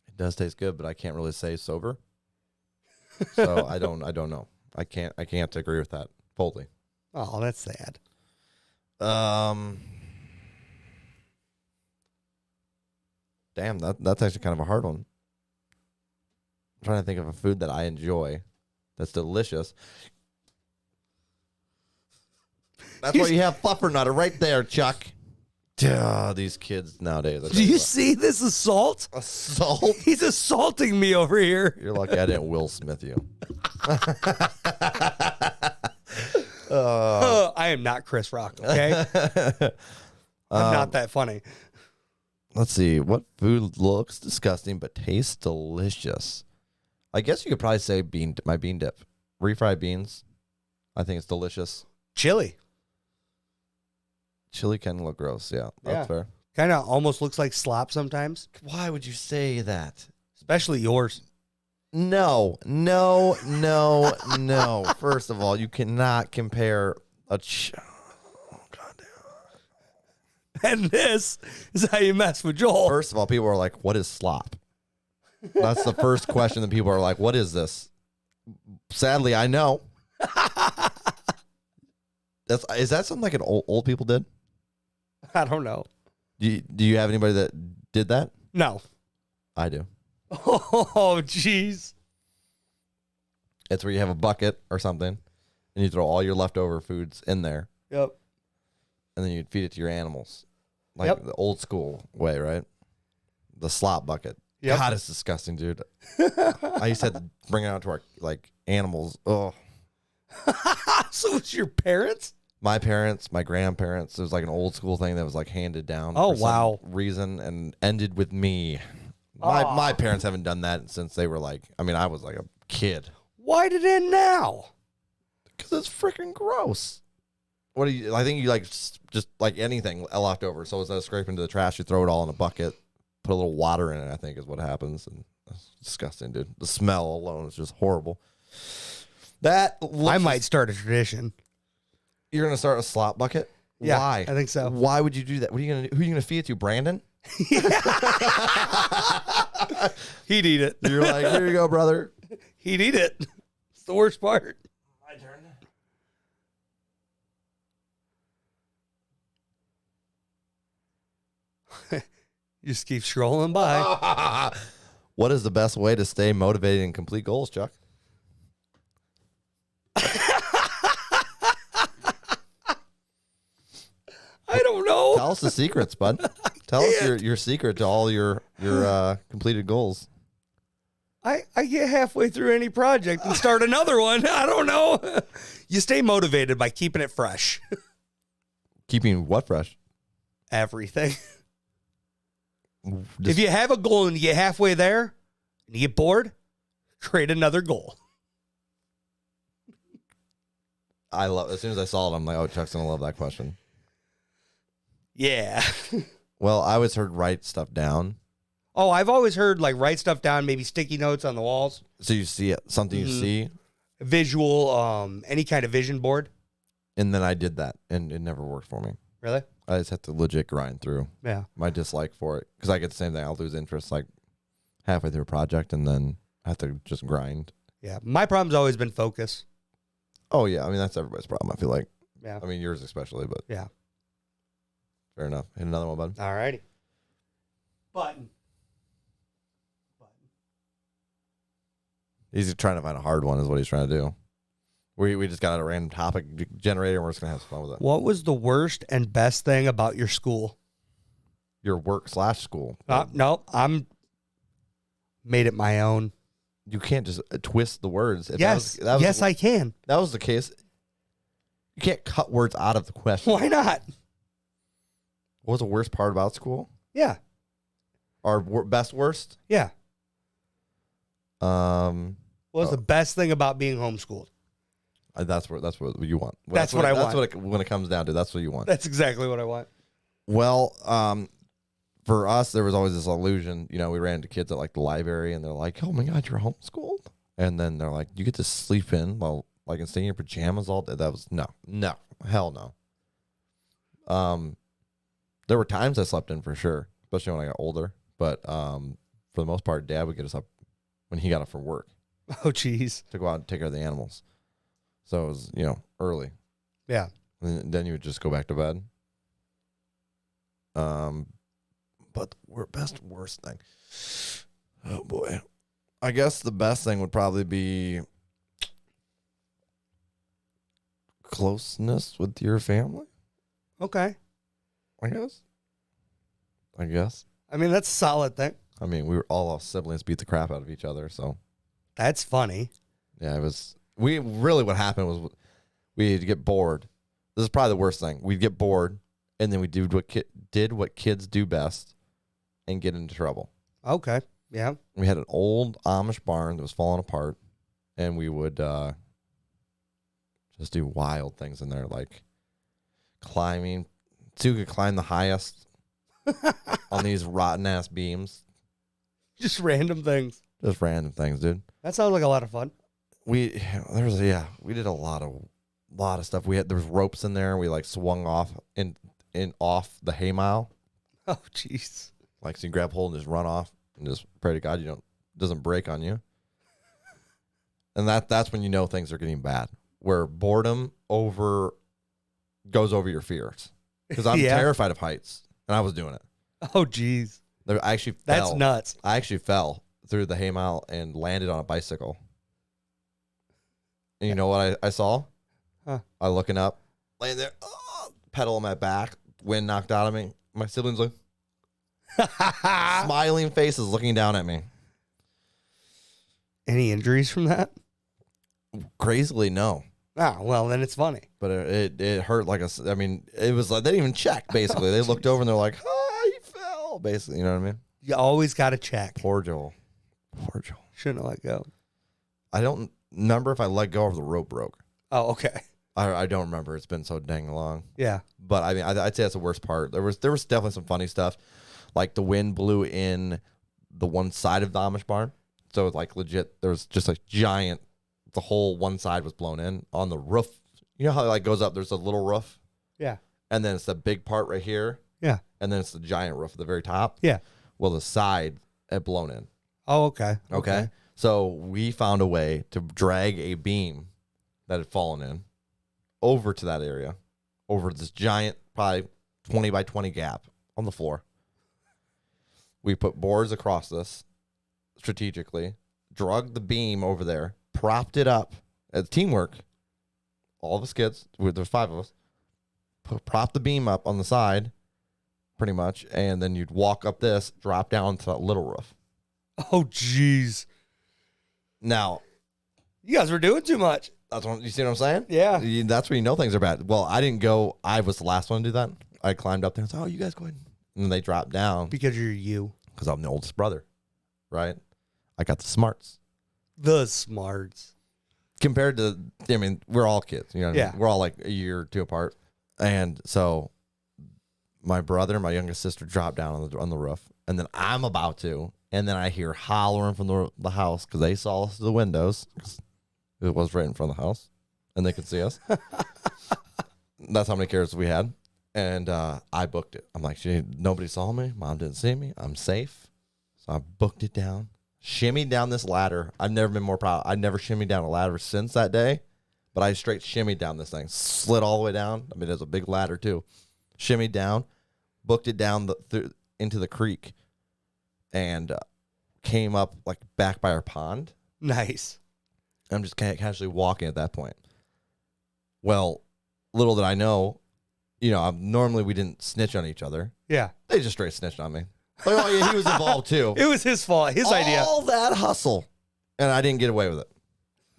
It does taste good, but I can't really say sober. So I don't know. I can't agree with that fully. Oh, that's sad. Damn, that's actually kind of a hard one. I'm trying to think of a food that I enjoy that's delicious. That's why you have fluffernutter right there, Chuck. Duh, these kids nowadays. Do you see this assault? Assault? He's assaulting me over here. You're lucky I didn't Will Smith you. I am not Chris Rock, okay? I'm not that funny. Let's see. What food looks disgusting but tastes delicious? I guess you could probably say my bean dip. Refried beans. I think it's delicious. Chili. Chili can look gross. Yeah, that's fair. Kind of almost looks like slop sometimes. Why would you say that? Especially yours. No. First of all, you cannot compare a... Oh, goddamn. And this is how you mess with Joel. First of all, people are like, what is slop? That's the first question that people are like, what is this? Sadly, I know. Is that something like an old people did? I don't know. Do you have anybody that did that? No. I do. Oh, jeez. It's where you have a bucket or something, and you throw all your leftover foods in there. Yep. And then you feed it to your animals. Like the old school way, right? The slop bucket. Yep. God, it's disgusting, dude. I used to have to bring it out to our animals. Oh. So it's your parents? My parents, my grandparents. It was like an old school thing that was handed down. Oh, for wow. some reason, and ended with me. My parents haven't done that since they were I was like a kid. Why did it end now? Because it's freaking gross. What do you? I think you just anything left over. So instead of scraping to the trash, you throw it all in a bucket, put a little water in it. I think is what happens, and it's disgusting, dude. The smell alone is just horrible. I might start a tradition. You're gonna start a slop bucket? Yeah, why? I think so. Why would you do that? What are you gonna do? Who are you gonna feed it to? Brandon? He'd eat it. You're like, here you go, brother. He'd eat it. It's the worst part. My turn. You just keep scrolling by. What is the best way to stay motivated and complete goals, Chuck? I don't know. Tell us the secrets, bud. Tell us your secret to all your completed goals. I get halfway through any project and start another one. I don't know. You stay motivated by keeping it fresh. Keeping what fresh? Everything. If you have a goal and you get halfway there and you get bored, create another goal. I love. As soon as I saw it, I'm like, oh, Chuck's gonna love that question. Yeah. Well, I always heard write stuff down. Oh, I've always heard write stuff down, maybe sticky notes on the walls. So you see it, something you see. Visual, any kind of vision board. And then I did that, and it never worked for me. Really? I just had to legit grind through. Yeah. My dislike for it, because I get the same thing. I'll lose interest halfway through a project, and then I have to just grind. Yeah. My problem's always been focus. Oh yeah, I mean that's everybody's problem. I feel like. Yeah. I mean yours especially, but yeah. Fair enough. Hit another one, bud. All righty. Button. He's trying to find a hard one, is what he's trying to do. We just got a random topic generator, and we're just gonna have some fun with it. What was the worst and best thing about your school? Your work/school. No, I'm made it my own. You can't just twist the words. Yes, I can. That was the case. You can't cut words out of the question. Why not? What was the worst part about school? Yeah. Our best worst? Yeah. What was the best thing about being homeschooled? That's what you want. That's what I want. That's what when it comes down to. That's what you want. That's exactly what I want. Well, for us, there was always this illusion. You know, we ran into kids at like the library, and they're like, "Oh my God, you're homeschooled," and then they're like, "You get to sleep in while like and stay in your pajamas all day." That was no, hell no. There were times I slept in for sure, especially when I got older. But for the most part, Dad would get us up when he got up from work. Oh, jeez. To go out and take care of the animals. So it was, early. Yeah. And then you would just go back to bed. But the worst thing. Oh boy. I guess the best thing would probably be closeness with your family. Okay. I guess. I mean, that's a solid thing. I mean, we were all our siblings beat the crap out of each other, so. That's funny. Yeah, it was. What happened was we'd get bored. This is probably the worst thing. We'd get bored, and then we did what kids do best, and get into trouble. Okay. Yeah. We had an old Amish barn that was falling apart, and we would just do wild things in there, like climbing. Sue could climb the highest on these rotten ass beams. Random things. Just random things, dude. That sounds like a lot of fun. We did a lot of stuff. There was ropes in there. We like swung off in off the hay mile. Oh, jeez. Like, so you grab hold and just run off and just pray to God doesn't break on you. And that's when you know things are getting bad. Where boredom goes over your fears. Because I'm terrified of heights, and I was doing it. Oh, jeez. I actually fell. That's nuts. I actually fell through the hay mile and landed on a bicycle. And you know what I saw? Huh. I looking up, laying there, pedal on my back, wind knocked out of me. My siblings like smiling faces looking down at me. Any injuries from that? Crazily, no. Ah, well, then it's funny. But it hurt like it was like they didn't even check, basically. They looked over and they're like, he fell, basically. You know what I mean? You always got to check. Poor Joel. Shouldn't have let go. I don't remember if I let go or the rope broke. Oh, okay. I don't remember. It's been so dang long. Yeah. But I mean, I'd say that's the worst part. There was definitely some funny stuff. Like the wind blew in the one side of the Amish barn. So like legit, there was just like giant, the whole one side was blown in on the roof. You know how it like goes up, there's a little roof? Yeah. And then it's the big part right here. Yeah. And then it's the giant roof at the very top. Yeah. Well, the side had blown in. Oh, okay. Okay. So we found a way to drag a beam that had fallen in over to that area, over this giant, probably 20 by 20 gap on the floor. We put boards across this strategically, drug the beam over there, propped it up. It's teamwork. All of us kids, there's 5 of us, prop the beam up on the side, pretty much, and then you'd walk up this, drop down to that little roof. Oh, jeez. Now, you guys were doing too much. That's what you see what I'm saying? Yeah. That's where you know things are bad. Well, I didn't go. I was the last one to do that. I climbed up there and said, "Oh, you guys go ahead." And then they dropped down Because you're you. because I'm the oldest brother, right? I got the smarts The smarts. compared to. I mean, we're all kids. You know, what I Yeah. mean? We're all like a year or two apart, and so my brother and my youngest sister dropped down on the roof, and then I'm about to, and then I hear hollering from the house because they saw us through the windows. It was right in front of the house, and they could see us. That's how many carrots we had. And I booked it. I'm like, nobody saw me. Mom didn't see me. I'm safe. So I booked it down, shimmied down this ladder. I've never been more proud. I never shimmied down a ladder since that day, but I straight shimmied down this thing, slid all the way down. I mean, there's a big ladder too. Shimmied down, booked it down into the creek, and came up like back by our pond. Nice. I'm just casually walking at that point. Well, little did I know, normally we didn't snitch on each other. Yeah. They just straight snitched on me. Like, oh, yeah, he was involved too. It was his fault. His idea. All that hustle. And I didn't get away with it.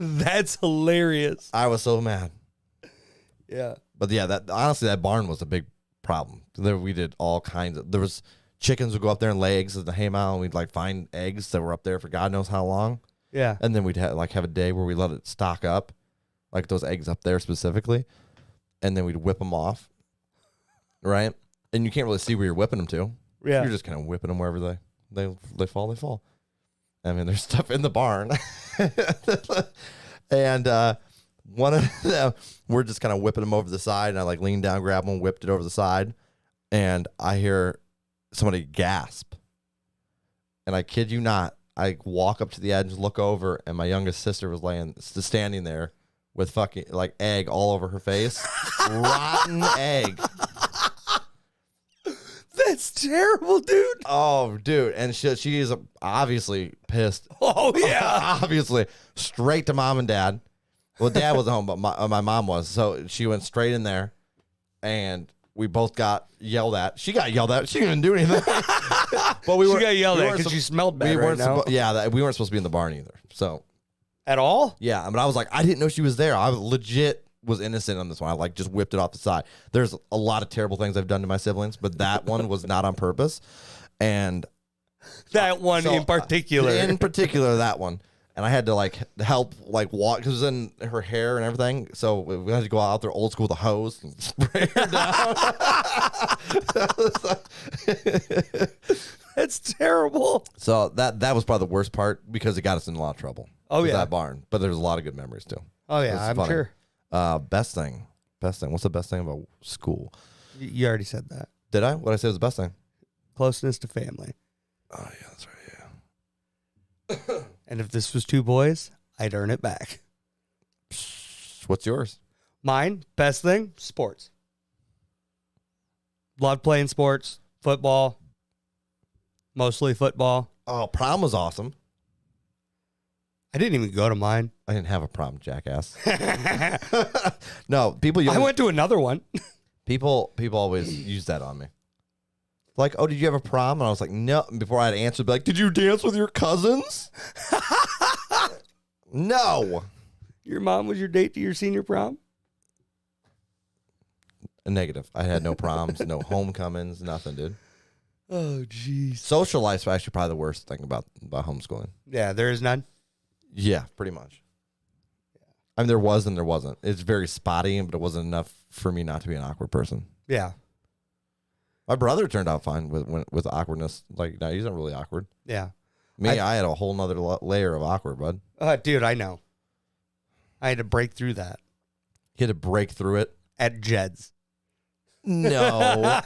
That's hilarious. I was so mad. Yeah. But yeah, honestly, that barn was a big problem. We did all kinds of, there was chickens would go up there and lay eggs at the hay mound, and we'd like find eggs that were up there for God knows how long. Yeah. And then we'd have a day where we let it stock up, like those eggs up there specifically, and then we'd whip them off, right? And you can't really see where you're whipping them to. Yeah. You're just kind of whipping them wherever they fall. I mean, there's stuff in the barn. And one of them, we're just kind of whipping them over the side, and I like leaned down, grabbed one, whipped it over the side, and I hear somebody gasp. And I kid you not, I walk up to the edge, look over, and my youngest sister was standing there with fucking like egg all over her face. Rotten egg. That's terrible, dude. Oh, dude. And she is obviously pissed. Oh, yeah. Obviously. Straight to mom and dad. Well, dad wasn't home, but my mom was. So she went straight in there, and we both got yelled at. She got yelled at. She didn't do anything. But She got yelled at because she smelled bad right now. We weren't supposed to be in the barn either. So At all? yeah, but I was like, I didn't know she was there. I was legit was innocent on this one. I like just whipped it off the side. There's a lot of terrible things I've done to my siblings, but that one was not on purpose. And That one in particular. in particular, that one. And I had to like help like walk because it was in her hair and everything. So we had to go out there old school with a hose and spray her down. That's terrible. So that was probably the worst part because it got us in a lot of trouble. Oh, yeah. That barn. But there's a lot of good memories too. Oh, It yeah, was I'm funny. sure. Best thing. What's the best thing about school? You already said that. Did I? What did I say was the best thing? Closeness to family. Oh yeah, that's right. Yeah. And if this was two boys, I'd earn it back. What's yours? Mine, best thing, sports. Loved playing sports, football, mostly football. Oh, prom was awesome. I didn't even go to mine. I didn't have a prom, jackass. No, people. I went to another one. People always use that on me. Like, oh, did you have a prom? And I was like, no. And before I'd answer, be like, did you dance with your cousins? No. Your mom was your date to your senior prom? A negative. I had no proms, no homecomings, nothing, dude. Oh, jeez. Social life's actually probably the worst thing about homeschooling. Yeah, there is none. Yeah, pretty much. I mean, there was and there wasn't. It's very spotty, but it wasn't enough for me not to be an awkward person. Yeah. My brother turned out fine with awkwardness. Like, no, he's not really awkward. Yeah. Me, I had a whole nother layer of awkward, bud. Dude, I know. I had to break through that He had to break through it. at Jed's. No.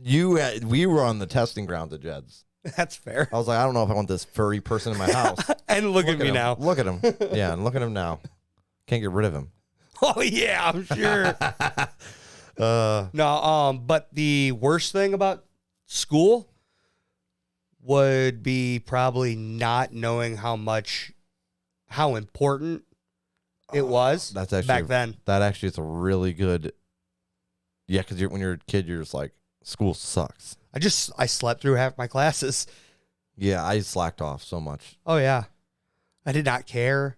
We were on the testing grounds at Jed's. That's fair. I was like, I don't know if I want this furry person in my house. And look at me him. now. Look at him. Yeah, and look at him now. Can't get rid of him. Oh, yeah, I'm sure. No, but the worst thing about school would be probably not knowing how important it was That's actually back then. That actually is a really good. Yeah, because when you're a kid, you're just like, school sucks. I slept through half my classes. Yeah, I slacked off so much. Oh, yeah. I did not care.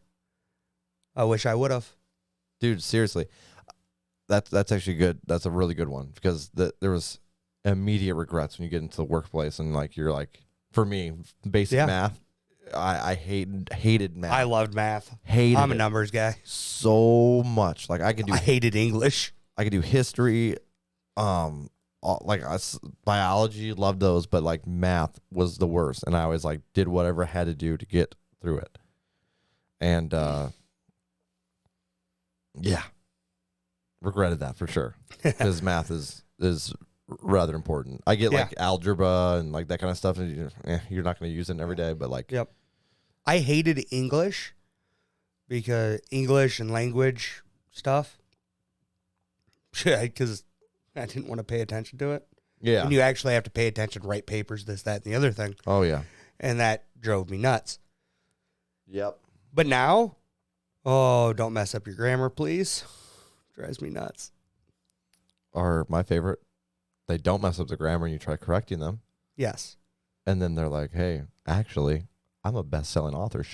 I wish I would have. Dude, seriously. That's actually good. That's a really good one because there was immediate regrets when you get into the workplace and like you're like, for me, basic math. I hated math. I loved math. I'm a numbers guy. So much. Like I hated English. I could do history, biology, loved those, but like math was the worst, and I always like did whatever I had to do to get through it. And yeah, regretted that for sure because math is rather important. I get like algebra and like that kind of stuff, and you're not going to use it every day, but like I hated English because English and language stuff. Because I didn't want to pay attention to it. Yeah. And you actually have to pay attention, write papers, this, that, and the other thing. Oh, yeah. And that drove me nuts. Yep. But now, don't mess up your grammar, please. Drives me nuts. Or my favorite, they don't mess up the grammar and you try correcting them. Yes. And then they're like, hey, actually, I'm a best-selling author.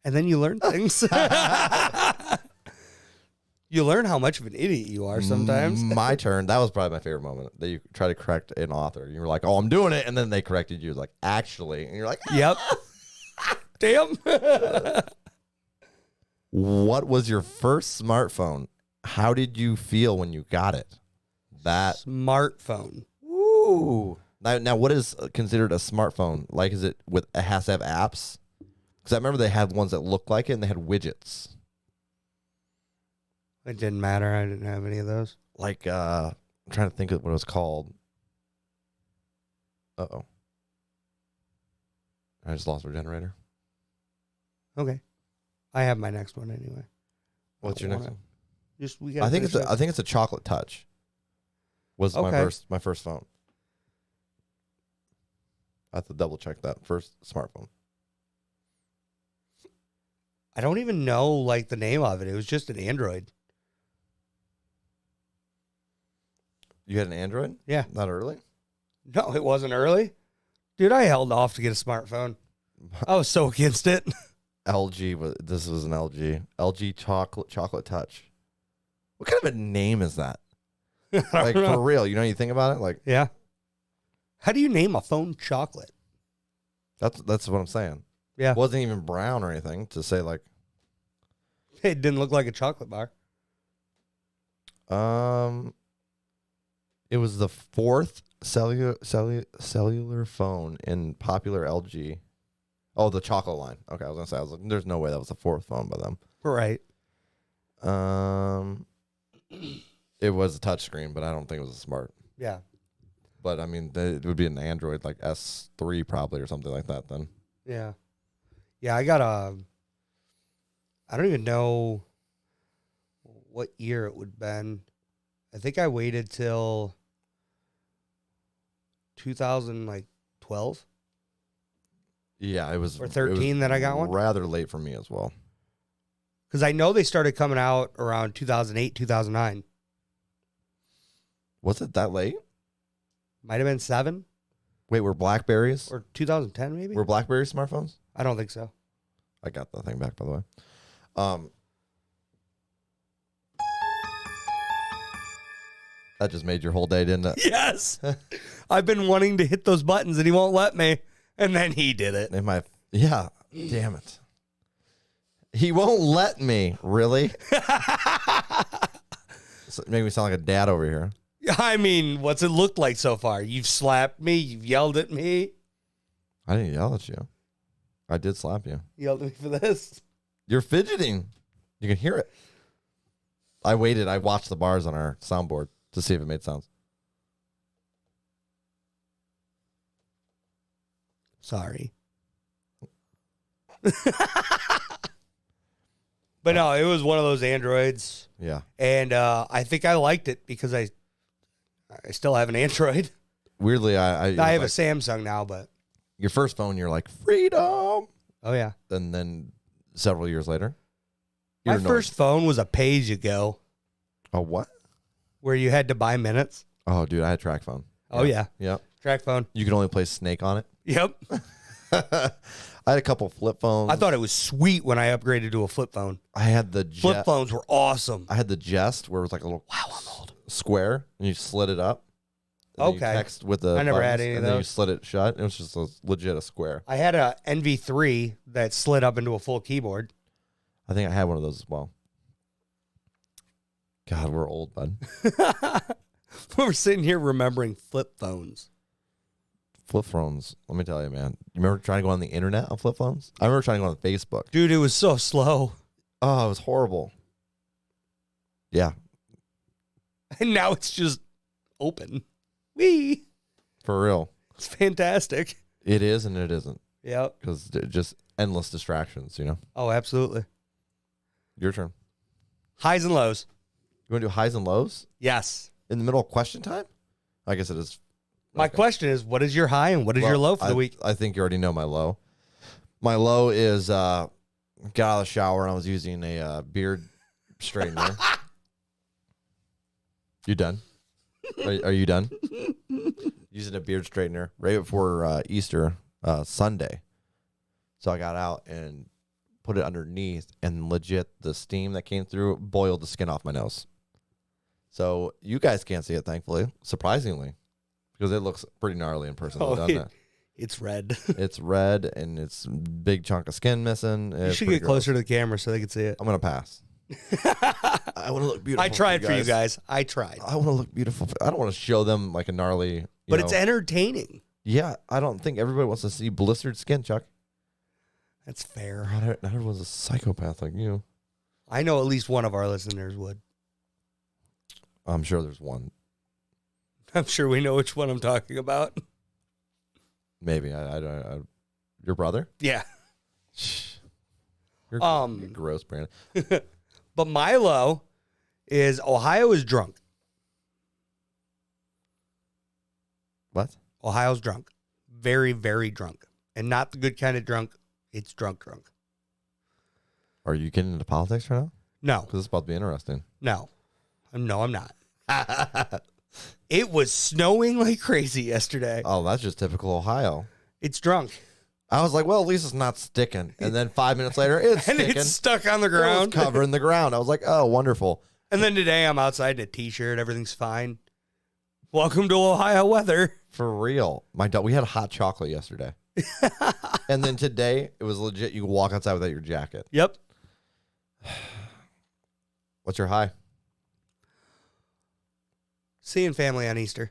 And then you learn things. You learn how much of an idiot you are sometimes. My turn. That was probably my favorite moment. That you try to correct an author. You were like, oh, I'm doing it. And then they corrected you. Like, actually. And you're like, yep. Damn. What was your first smartphone? How did you feel when you got it? That smartphone. Ooh. Now, what is considered a smartphone? Like, is it it has to have apps? Because I remember they had ones that looked like it and they had widgets. It didn't matter. I didn't have any of those. Like, I'm trying to think of what it was called. Uh-oh. I just lost our generator. Okay. I have my next one anyway. What's your next one? I think it's a chocolate touch. Was my first phone. I have to double check that. First smartphone. I don't even know like the name of it. It was just an Android. You had an Android? Yeah. Not early? No, it wasn't early. Dude, I held off to get a smartphone. I was so against it. This was an LG. LG chocolate touch. What kind of a name is that? Like, for real, you think about it? Like, yeah. How do you name a phone chocolate? That's what I'm saying. Yeah. It wasn't even brown or anything to say, like. It didn't look like a chocolate bar. It was the fourth cellular phone in popular LG. Oh, the chocolate line. Okay, I was like, there's no way that was the fourth phone by them. Right. It was a touchscreen, but I don't think it was a smart. Yeah. But I mean, it would be an Android like S3 probably or something like that then. Yeah. Yeah, I got I don't even know what year it would have been. I think I waited till 2012. Yeah, it was. Or 13 that I got one? Rather late for me as well. Because I know they started coming out around 2008, 2009. Was it that late? Might have been 7. Wait, were Blackberries? Or 2010 maybe? Were Blackberry smartphones? I don't think so. I got the thing back, by the way. That just made your whole day, didn't it? Yes. I've been wanting to hit those buttons and he won't let me. And then he did it. Yeah. Damn it. He won't let me. Really? So make me sound like a dad over here. I mean, what's it looked like so far? You've slapped me. You've yelled at me. I didn't yell at you. I did slap you. You yelled at me for this. You're fidgeting. You can hear it. I waited. I watched the bars on our soundboard to see if it made sounds. Sorry. But no, it was one of those Androids. Yeah. And I think I liked it because I still have an Android. Weirdly, I have a Samsung now, but. Your first phone, you're like, freedom. Oh, yeah. And then several years later. My first phone was a pay-as-you-go. A what? Where you had to buy minutes. Oh, dude, I had a track phone. Oh, yeah. Yep. Track phone. You could only play Snake on it. Yep. I had a couple flip phones. I thought it was sweet when I upgraded to a flip phone. I had the flip phones were awesome. I had the Jest where it was like a little square and you slid it up. Okay. You text with the I never had any of and those. then you slid it shut. It was just legit a square. I had a NV3 that slid up into a full keyboard. I think I had one of those as well. God, we're old, bud. We're sitting here remembering flip phones. Flip phones, let me tell you, man. You remember trying to go on the internet on flip phones? I remember trying to go on Facebook. Dude, it was so slow. Oh, it was horrible. Yeah. And now it's just open. Whee! For real. It's fantastic. It is and it isn't. Yep. Because just endless distractions, Oh, absolutely. Your turn. Highs and lows. You want to do highs and lows? Yes. In the middle of question time? I guess it is. My question is, what is your high and what is your low for the week? I think you already know my low. My low is got out of the shower and I was using a beard straightener. You done? Are you done? Using a beard straightener right before Easter Sunday. So I got out and put it underneath, and legit the steam that came through boiled the skin off my nose. So you guys can't see it, thankfully, surprisingly, because it looks pretty gnarly in person. It's red. It's red, and it's a big chunk of skin missing. You should get closer to the camera so they can see it. I'm going to pass. I want to look beautiful. I tried for you guys. I tried. I want to look beautiful. I don't want to show them like a gnarly, But it's entertaining. Yeah, I don't think everybody wants to see blistered skin, Chuck. That's fair. Not everyone's a psychopath like you. I know at least one of our listeners would. I'm sure there's one. I'm sure we know which one I'm talking about. Maybe. Your brother? Yeah. You're gross, Brandon. But Milo is Ohio is drunk. What? Ohio's drunk. Very, very drunk. And not the good kind of drunk. It's drunk. Are you getting into politics right now? No. Because it's about to be interesting. No, I'm not. It was snowing like crazy yesterday. Oh, that's just typical Ohio. It's drunk. I was like, well, at least it's not sticking. And then 5 minutes later, it's And sticking. it's stuck on the It was ground. covering the ground. I was like, oh, wonderful. And then today I'm outside in a t-shirt. Everything's fine. Welcome to Ohio weather. For real. We had hot chocolate yesterday. And then today, it was legit. You could walk outside without your jacket. Yep. What's your high? Seeing family on Easter.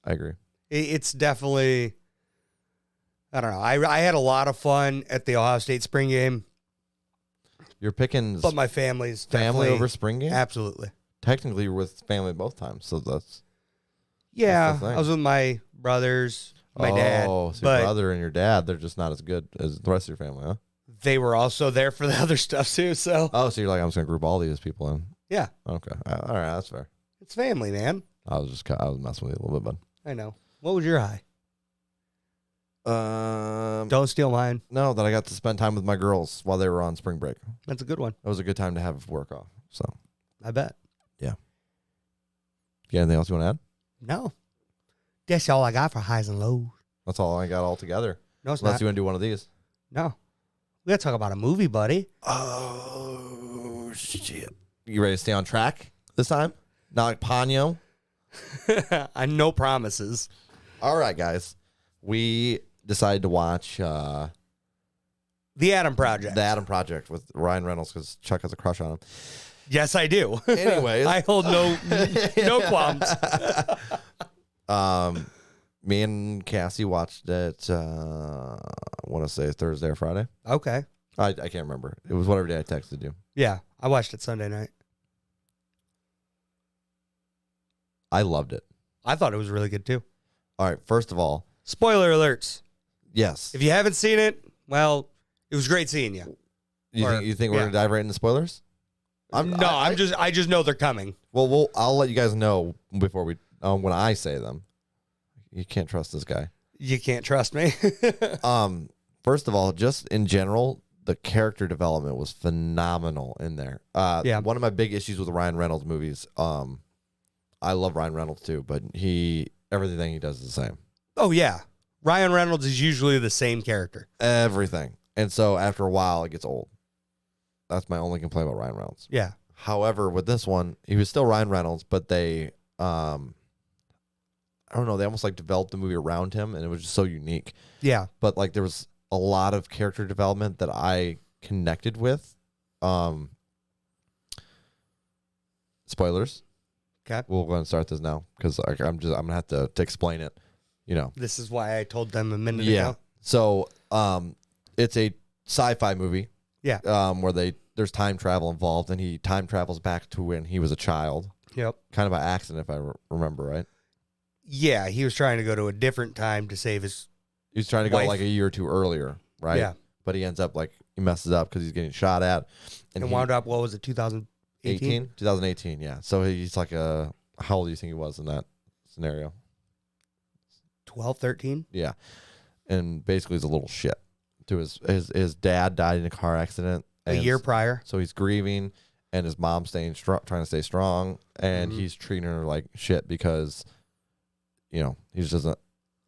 I agree. It's definitely, I don't know. I had a lot of fun at the Ohio State spring game. You're picking But my family's family definitely- over spring game? Absolutely. Technically, you're with family both times. So that's Yeah, the thing. I was with my brothers, my dad. Oh, so but your brother and your dad, they're just not as good as the rest of your family, huh? they were also there for the other stuff too. So Oh, so you're like, I'm just going to group all these people in. yeah, Okay. All right. That's fair. it's family, man. I was messing with you a little bit, I know. What was your high? bud. Don't steal mine. No, that I got to spend time with my girls while they were on spring break. That's a good one. It was a good time to have work off. So, I bet. you got anything else you want to add? No. That's all I got for highs and lows. That's all I got all together. No, it's Unless not. you want to do one of these. No. We got to talk about a movie, buddy. Oh, shit. You ready to stay on track this time? Not like Ponyo? I no promises. All right, guys. We decided to watch The Adam Project. The Adam Project with Ryan Reynolds because Chuck has a crush on him. Yes, I do. Anyways. I hold no qualms. Me and Cassie watched it, I want to say Thursday or Friday. Okay. I can't remember. It was whatever day I texted you. Yeah, I watched it Sunday night. I loved it. I thought it was really good too. All right, first of all, Spoiler alerts. yes. If you haven't seen it, well, it was great seeing you. You think we're yeah. going to dive right into spoilers? I just know they're coming. Well, I'll let you guys know before we when I say them. You can't trust this guy. You can't trust me. First of all, just in general, the character development was phenomenal in there. Yeah. One of my big issues with the Ryan Reynolds movies, I love Ryan Reynolds too, but everything he does is the same. Oh yeah, Ryan Reynolds is usually the same character. Everything. And so after a while, it gets old. That's my only complaint about Ryan Reynolds. Yeah. However, with this one, he was still Ryan Reynolds, but they, I don't know, they almost like developed the movie around him, and it was just so unique. Yeah. But like there was a lot of character development that I connected with. Spoilers. Okay. We'll go and start this now because I'm gonna have to explain it. You know. This is why I told them a minute Yeah. ago. So, it's a sci-fi movie. Yeah. Where there's time travel involved, and he time travels back to when he was a child, Yep. kind of by accident, if I remember right. Yeah, he was trying to go to a different time to save his. He was trying to go Wife. like a year or two earlier, right? Yeah. But he ends up he messes up because he's getting shot at, And wound up, what was it, 2018? 2018, yeah. So he's like how old do you think he was in that scenario? 12, 13? Yeah. And basically he's a little shit. To his dad died in a car accident. A year prior. So he's grieving, and his mom's trying to stay strong, and he's treating her like shit because, he just doesn't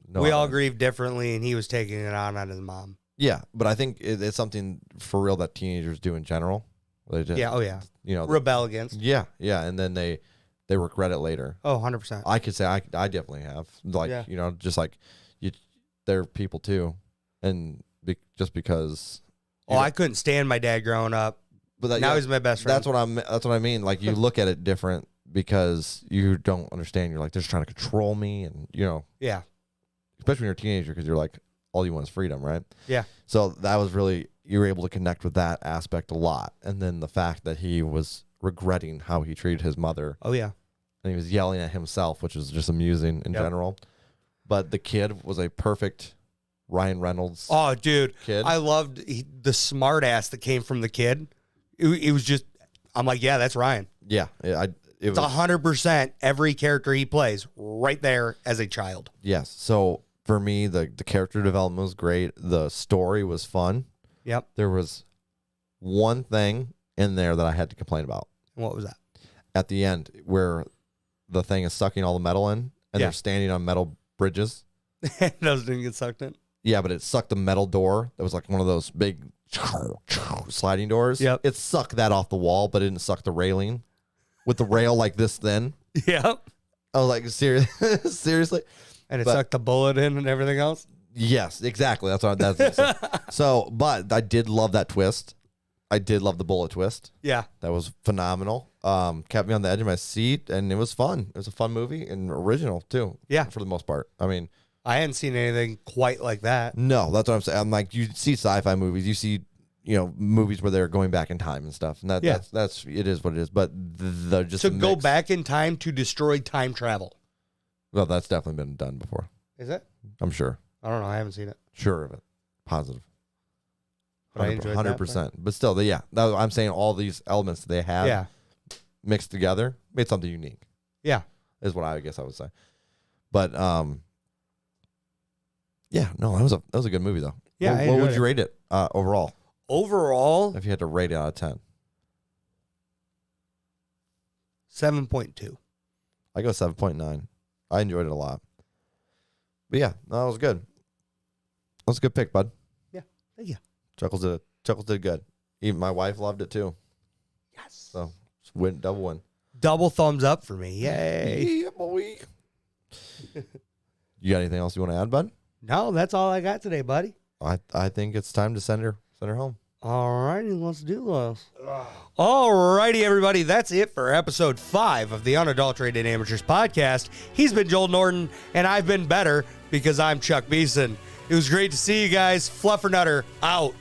know. We all grieve differently, and he was taking it on his mom. Yeah, but I think it's something for real that teenagers do in general. They just, Yeah, oh yeah. Rebel against. Yeah, and then they regret it later. Oh, 100%. I could say I definitely have. Just like they're people too, and just because. I couldn't stand my dad growing up. But Now he's my best friend. That's what I mean. Like you look at it different because you don't understand. You're like, they're just trying to control me, and Yeah. especially when you're a teenager, because you're like, all you want is freedom, right? Yeah. So that was really, you were able to connect with that aspect a lot. And then the fact that he was regretting how he treated his mother, Oh, yeah. and he was yelling at himself, which was just amusing in general. But the kid was a perfect Ryan Reynolds Oh, dude. kid. I loved the smart ass that came from the kid. It was just, I'm like, yeah, that's Ryan. Yeah. It It's was 100% every character he plays right there as a child. Yes. So for me, the character development was great. The story was fun. Yep. There was one thing in there that I had to complain about. What was that? At the end, where the thing is sucking all the metal in, and they're standing on metal bridges. Those didn't get sucked in. Yeah, but it sucked the metal door. That was like one of those big sliding doors. Yep. It sucked that off the wall, but it didn't suck the railing. With the rail like this thin. Yep. I was like, seriously? And it sucked the bullet in and everything else? Yes, exactly. That's so, but I did love that twist. I did love the bullet twist. Yeah. That was phenomenal. Kept me on the edge of my seat, and it was fun. It was a fun movie and original too. Yeah. For the most part. I mean, I hadn't seen anything quite like that. no, that's what I'm saying. I'm like, you see sci-fi movies, you see, movies where they're going back in time and stuff, and that's it is what it is. But the just To the go mix- back in time to destroy time travel. Well, that's definitely been done before. Is it? I'm sure. I don't know. I haven't seen it. Sure of it. Positive. But I enjoyed 100%. But still, I'm saying all these elements that they have Yeah. mixed together made something unique. Yeah. Is what I guess I would say. But yeah, no, that was a good movie though. Yeah, I What would enjoyed you rate it overall? Overall, If you had to rate it out of 10. 7.2. I go 7.9. I enjoyed it a lot. But yeah, no, that was good. That was a good pick, bud. Yeah. Thank you. Chuckles did good. Even my wife loved it too. Yes. So double win. Double thumbs up for me. Yay. Yeah, boy. You got anything else you want to add, bud? No, that's all I got today, buddy. I think it's time to send her home. All righty, let's do this. All righty, everybody. That's it for episode 5 of the Unadulterated Amateurs podcast. He's been Joel Norton, and I've been better because I'm Chuck Beeson. It was great to see you guys. Fluffernutter out.